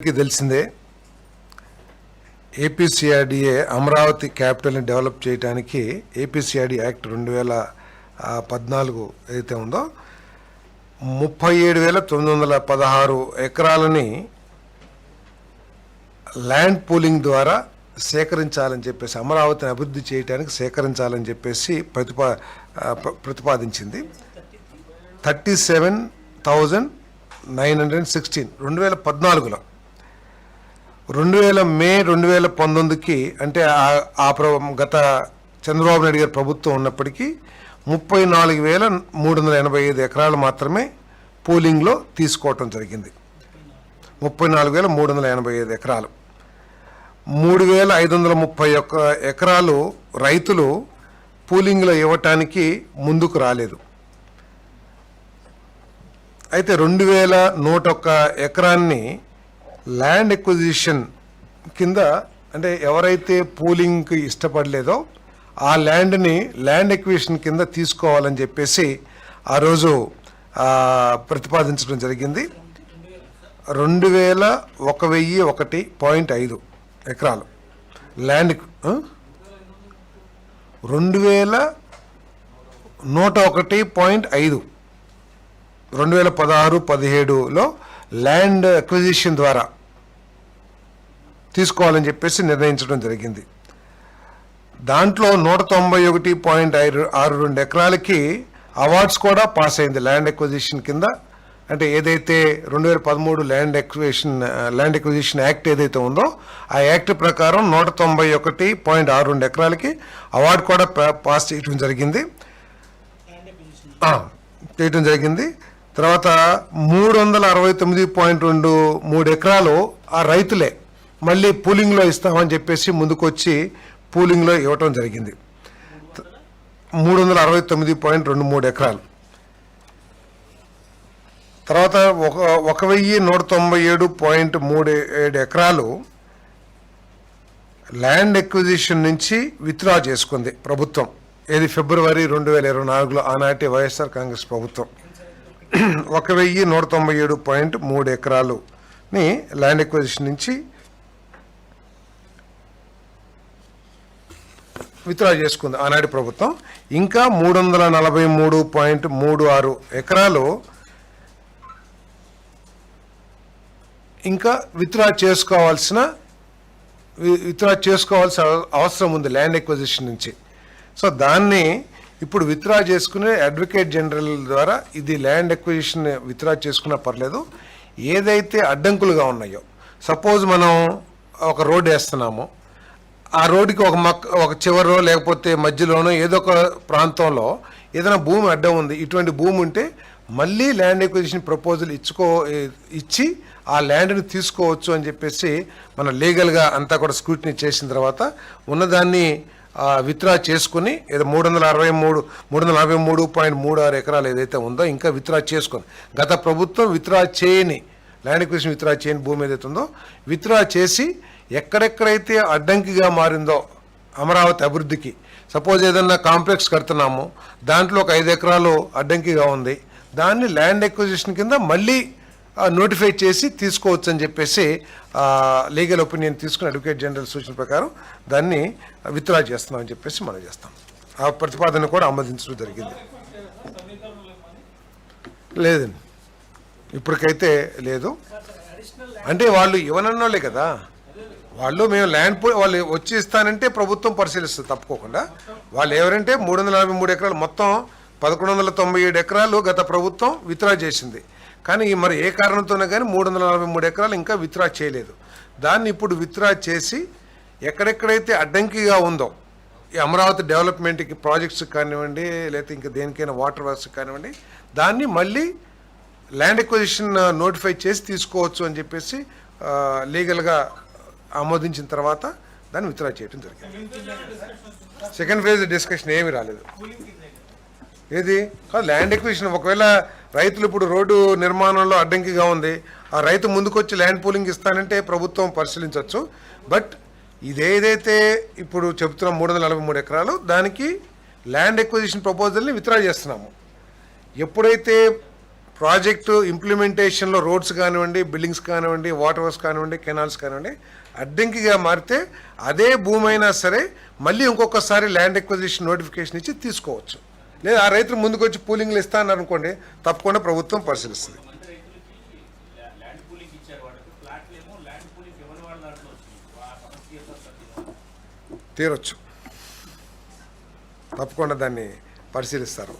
తెలిసిందే APCRDA Amaravati క్యాపిటల్ని develop చేయడానికి ఏపీసీఆర్డీ act 2014 ఏదైతే ఉందో 37,916 ఎకరాలని ల్యాండ్ పూలింగ్ ద్వారా సేకరించాలని చెప్పేసి అమరావతిని అభివృద్ధి చేయడానికి సేకరించాలని చెప్పేసి ప్రతిపాదించింది. 37,916 2014లో మే 2019కి అంటే గత చంద్రబాబు నాయుడు గారి ప్రభుత్వం ఉన్నప్పటికీ 34,385 ఎకరాలు మాత్రమే పూలింగ్లో తీసుకోవటం జరిగింది. 34,385 ఎకరాలు. 3,531 ఎకరాలు రైతులు పూలింగ్లో ఇవ్వటానికి ముందుకు రాలేదు. అయితే 2,101 ఎకరాన్ని ల్యాండ్ ఎక్విజిషన్ కింద అంటే ఎవరైతే పూలింగ్కి ఇష్టపడలేదో ఆ ల్యాండ్ని ల్యాండ్ ఎక్విజిషన్ కింద తీసుకోవాలని చెప్పేసి ఆ రోజు ప్రతిపాదించడం జరిగింది. 2,101.5 ఎకరాలు ల్యాండ్ 2,101.5 2016-17లో ల్యాండ్ అక్విజిషన్ ద్వారా తీసుకోవాలని చెప్పేసి నిర్ణయించడం జరిగింది. దాంట్లో 191.62 ఎకరాలకి అవార్డ్స్ కూడా పాస్ అయింది ల్యాండ్ ఎక్విజిషన్ కింద. అంటే ఏదైతే 2013 ల్యాండ్ ఎక్విజిషన్ యాక్ట్ ఏదైతే ఉందో ఆ యాక్ట్ ప్రకారం 191.62 ఎకరాలకి అవార్డు కూడా పాస్ చేయడం జరిగింది. తర్వాత 369.23 ఎకరాలు ఆ రైతులే మళ్ళీ పూలింగ్లో ఇస్తామని చెప్పేసి ముందుకొచ్చి పూలింగ్లో ఇవ్వటం జరిగింది. 369.23 ఎకరాలు. తర్వాత 1,197.37 ఎకరాలు ల్యాండ్ ఎక్విజిషన్ నుంచి విత్డ్రా చేసుకుంది ప్రభుత్వం. ఏది ఫిబ్రవరి 2024లో ఆనాటి వైఎస్ఆర్ కాంగ్రెస్ ప్రభుత్వం 1,197.3 ఎకరాలుని ల్యాండ్ ఎక్విజిషన్ నుంచి విత్డ్రా చేసుకుంది ఆనాటి ప్రభుత్వం. ఇంకా 343.36 ఎకరాలు ఇంకా విత్డ్రా చేసుకోవాల్సిన అవసరం ఉంది ల్యాండ్ ఎక్విజిషన్ నుంచి. సో దాన్ని ఇప్పుడు విత్డ్రా చేసుకునే అడ్వకేట్ జనరల్ ద్వారా ఇది ల్యాండ్ ఎక్విజిషన్ విత్డ్రా చేసుకున్నా పర్లేదు. ఏదైతే అడ్డంకులుగా ఉన్నాయో, సపోజ్ మనం ఒక రోడ్డు వేస్తున్నాము, ఆ రోడ్డుకి ఒక చివరో లేకపోతే మధ్యలోనో ఏదో ఒక ప్రాంతంలో ఏదైనా భూమి అడ్డం ఉంది. ఇటువంటి భూమి ఉంటే మళ్ళీ ల్యాండ్ ఎక్విజిషన్ ప్రపోజల్ ఇచ్చి ఆ ల్యాండ్ని తీసుకోవచ్చు అని చెప్పేసి మనం లీగల్గా అంతా కూడా స్క్రూటినీ చేసిన తర్వాత ఉన్నదాన్ని విత్డ్రా చేసుకుని ఏదో 343.36 ఎకరాలు ఏదైతే ఉందో ఇంకా విత్డ్రా చేసుకుని గత ప్రభుత్వం విత్డ్రా చేయని ల్యాండ్ ఎక్విజిషన్ విత్డ్రా చేయని భూమి ఏదైతే ఉందో విత్డ్రా చేసి ఎక్కడెక్కడైతే అడ్డంకిగా మారిందో అమరావతి అభివృద్ధికి, సపోజ్ ఏదన్నా కాంప్లెక్స్ కడుతున్నాము దాంట్లో ఒక 5 ఎకరాలు అడ్డంకిగా ఉంది, దాన్ని ల్యాండ్ ఎక్విజిషన్ కింద మళ్ళీ నోటిఫై చేసి తీసుకోవచ్చు అని చెప్పేసి లీగల్ ఒపీనియన్ తీసుకుని అడ్వకేట్ జనరల్ సూచన ప్రకారం దాన్ని విత్డ్రా చేస్తున్నామని చెప్పేసి మనం చేస్తాం. ఆ ప్రతిపాదన కూడా ఆమోదించడం జరిగింది. లేదండి, ఇప్పటికైతే లేదు. అంటే వాళ్ళు ఇవ్వనన్నోళ్ళే కదా, వాళ్ళు మేము వాళ్ళు వచ్చి ఇస్తానంటే ప్రభుత్వం పరిశీలిస్తుంది తప్పుకోకుండా. వాళ్ళు ఎవరంటే 343 ఎకరాలు మొత్తం 1,197 ఎకరాలు గత ప్రభుత్వం విత్డ్రా చేసింది. కానీ మరి ఏ కారణంతోనే కానీ 343 ఎకరాలు ఇంకా విత్డ్రా చేయలేదు. దాన్ని ఇప్పుడు విత్డ్రా చేసి ఎక్కడెక్కడైతే అడ్డంకిగా ఉందో ఈ అమరావతి డెవలప్మెంట్కి ప్రాజెక్ట్స్ కానివ్వండి లేకపోతే ఇంకా దేనికైనా వాటర్ వర్క్స్ కానివ్వండి దాన్ని మళ్ళీ ల్యాండ్ ఎక్విజిషన్ నోటిఫై చేసి తీసుకోవచ్చు అని చెప్పేసి లీగల్గా ఆమోదించిన తర్వాత దాన్ని విత్డ్రా చేయడం జరిగింది. సెకండ్ ఫేజ్ డిస్కషన్ ఏమీ రాలేదు. ఏది కాదు ల్యాండ్ ఎక్విజిషన్. ఒకవేళ రైతులు ఇప్పుడు రోడ్డు నిర్మాణంలో అడ్డంకిగా ఉంది, ఆ రైతు ముందుకొచ్చి ల్యాండ్ పూలింగ్ ఇస్తానంటే ప్రభుత్వం పరిశీలించవచ్చు. బట్ ఇదేదైతే ఇప్పుడు చెబుతున్నాం 343 ఎకరాలు దానికి ల్యాండ్ ఎక్విజిషన్ ప్రపోజల్ని విత్డ్రా చేస్తున్నాము. ఎప్పుడైతే ప్రాజెక్టు ఇంప్లిమెంటేషన్లో రోడ్స్ కానివ్వండి, బిల్డింగ్స్ కానివ్వండి, వాటర్ వర్క్స్ కానివ్వండి, కెనాల్స్ కానివ్వండి అడ్డంకిగా మారితే అదే భూమి అయినా సరే మళ్ళీ ఇంకొకసారి ల్యాండ్ ఎక్విజిషన్ నోటిఫికేషన్ ఇచ్చి తీసుకోవచ్చు. లేదా ఆ రైతులు ముందుకు వచ్చి పూలింగ్లు ఇస్తా అన్నారు అనుకోండి, తప్పకుండా ప్రభుత్వం పరిశీలిస్తుంది. తీరొచ్చు, తప్పకుండా దాన్ని పరిశీలిస్తారు.